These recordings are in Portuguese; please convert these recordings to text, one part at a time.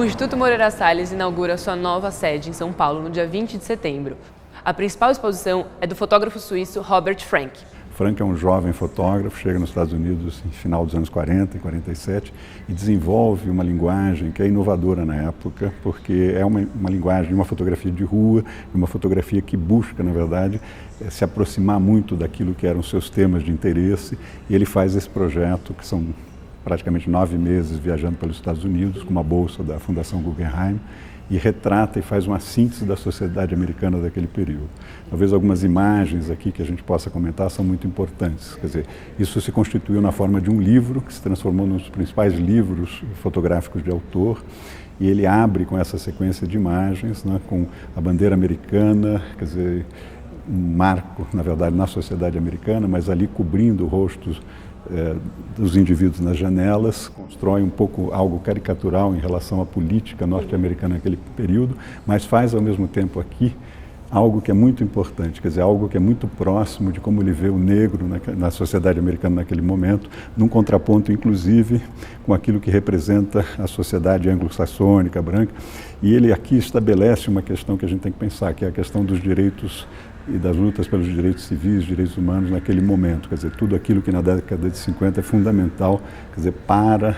O Instituto Moreira Salles inaugura sua nova sede em São Paulo no dia 20 de setembro. A principal exposição é do fotógrafo suíço Robert Frank. Frank é um jovem fotógrafo, chega nos Estados Unidos no final dos anos 40 e 47 e desenvolve uma linguagem que é inovadora na época, porque é uma linguagem de uma fotografia de rua, de uma fotografia que busca, na verdade, se aproximar muito daquilo que eram seus temas de interesse, e ele faz esse projeto, que são praticamente 9 meses viajando pelos Estados Unidos, com uma bolsa da Fundação Guggenheim, e retrata e faz uma síntese da sociedade americana daquele período. Talvez algumas imagens aqui que a gente possa comentar são muito importantes. Quer dizer, isso se constituiu na forma de um livro que se transformou num dos principais livros fotográficos de autor, e ele abre com essa sequência de imagens, né, com a bandeira americana, quer dizer, um marco, na verdade, na sociedade americana, mas ali cobrindo rostos dos indivíduos nas janelas, constrói um pouco algo caricatural em relação à política norte-americana naquele período, mas faz ao mesmo tempo aqui algo que é muito importante, quer dizer, algo que é muito próximo de como ele vê o negro na sociedade americana naquele momento, num contraponto inclusive com aquilo que representa a sociedade anglo-saxônica, branca, e ele aqui estabelece uma questão que a gente tem que pensar, que é a questão dos direitos e das lutas pelos direitos civis, direitos humanos naquele momento, quer dizer, tudo aquilo que na década de 50 é fundamental, quer dizer, para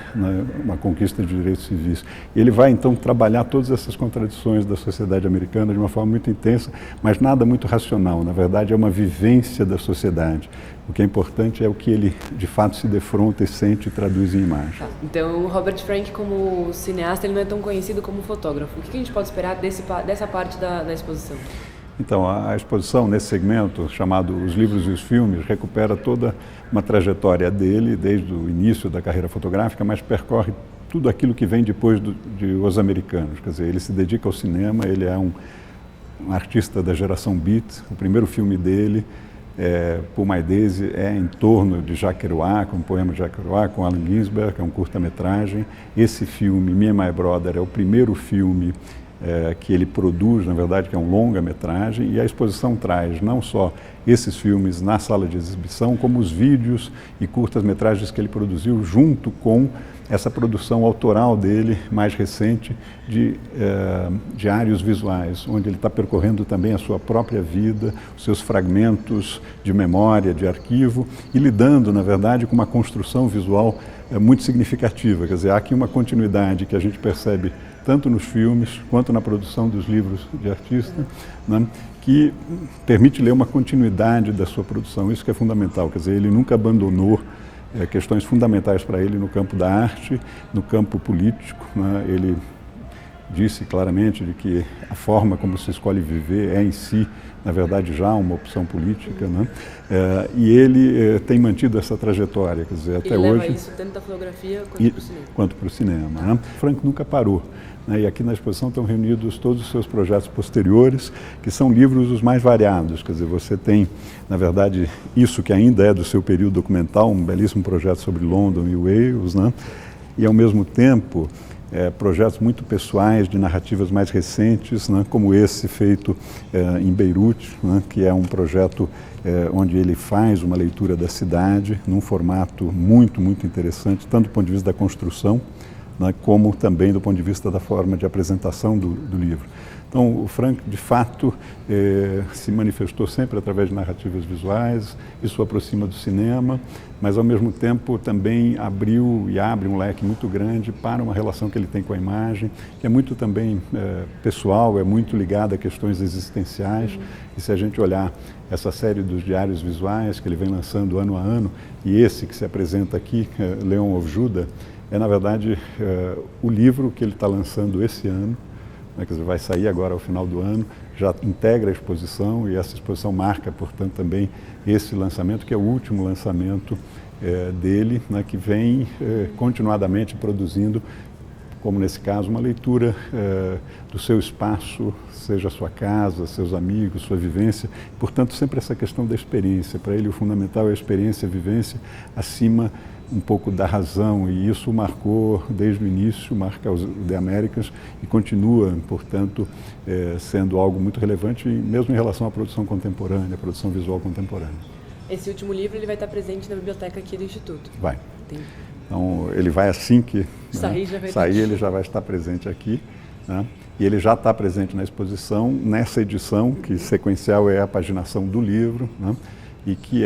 uma conquista de direitos civis. E ele vai então trabalhar todas essas contradições da sociedade americana de uma forma muito intensa, mas nada muito racional, na verdade é uma vivência da sociedade. O que é importante é o que ele de fato se defronta e sente e traduz em imagem. Então o Robert Frank, como cineasta, ele não é tão conhecido como fotógrafo. O que a gente pode esperar dessa parte da exposição? Então, a exposição nesse segmento, chamado Os Livros e os Filmes, recupera toda uma trajetória dele, desde o início da carreira fotográfica, mas percorre tudo aquilo que vem depois de Os Americanos. Quer dizer, ele se dedica ao cinema, ele é um artista da geração Beat. O primeiro filme dele, Paul My Daisy, é em torno de Jacques Kerouac, um poema de Jacques Kerouac, com Allen Ginsberg, que é um curta-metragem. Esse filme, Me and My Brother, é o primeiro filme que ele produz, na verdade, que é um longa-metragem, e a exposição traz não só esses filmes na sala de exibição, como os vídeos e curtas-metragens que ele produziu junto com essa produção autoral dele, mais recente, de diários visuais, onde ele está percorrendo também a sua própria vida, os seus fragmentos de memória, de arquivo, e lidando, na verdade, com uma construção visual muito significativa. Quer dizer, há aqui uma continuidade que a gente percebe tanto nos filmes quanto na produção dos livros de artista, né, que permite ler uma continuidade da sua produção. Isso que é fundamental, quer dizer, ele nunca abandonou questões fundamentais para ele no campo da arte, no campo político, né. Ele disse claramente de que a forma como se escolhe viver é em si, na verdade, já uma opção política, né? E ele tem mantido essa trajetória, quer dizer, até hoje... Ele leva isso tanto da fotografia quanto para o cinema. Quanto para o cinema, né? Frank nunca parou, né? E aqui na exposição estão reunidos todos os seus projetos posteriores, que são livros os mais variados, quer dizer, você tem, na verdade, isso que ainda é do seu período documental, um belíssimo projeto sobre London e Wales, né? E ao mesmo tempo projetos muito pessoais de narrativas mais recentes, né, como esse feito em Beirute, né, que é um projeto onde ele faz uma leitura da cidade num formato muito, muito interessante, tanto do ponto de vista da construção, né, como também do ponto de vista da forma de apresentação do livro. Então, o Frank, de fato, se manifestou sempre através de narrativas visuais, isso o aproxima do cinema, mas, ao mesmo tempo, também abriu e abre um leque muito grande para uma relação que ele tem com a imagem, que é muito também pessoal, é muito ligada a questões existenciais. E se a gente olhar essa série dos diários visuais que ele vem lançando ano a ano, e esse que se apresenta aqui, Leon of Judah, é, na verdade, o livro que ele está lançando esse ano, né, quer dizer, vai sair agora ao final do ano, já integra a exposição, e essa exposição marca, portanto, também esse lançamento, que é o último lançamento dele, né, que vem continuadamente produzindo, como nesse caso, uma leitura do seu espaço, seja a sua casa, seus amigos, sua vivência, portanto, sempre essa questão da experiência. Para ele, o fundamental é a experiência, a vivência, acima um pouco da razão, e isso marcou desde o início, marca os The Americans, e continua, portanto, sendo algo muito relevante, mesmo em relação à produção contemporânea, à produção visual contemporânea. Esse último livro ele vai estar presente na biblioteca aqui do Instituto? Vai. Entendi. Então, ele vai assim que sair, ele já vai estar presente aqui, né? E ele já está presente na exposição, nessa edição, que sequencial é a paginação do livro, né? E que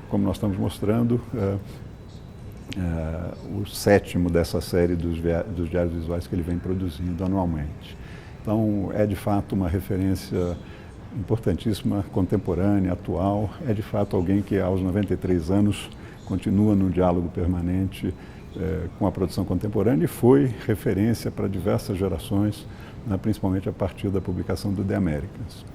como nós estamos mostrando, o 7º dessa série dos diários visuais que ele vem produzindo anualmente. Então, é de fato uma referência importantíssima, contemporânea, atual. É de fato alguém que aos 93 anos continua no diálogo permanente com a produção contemporânea e foi referência para diversas gerações, né, principalmente a partir da publicação do The Americans.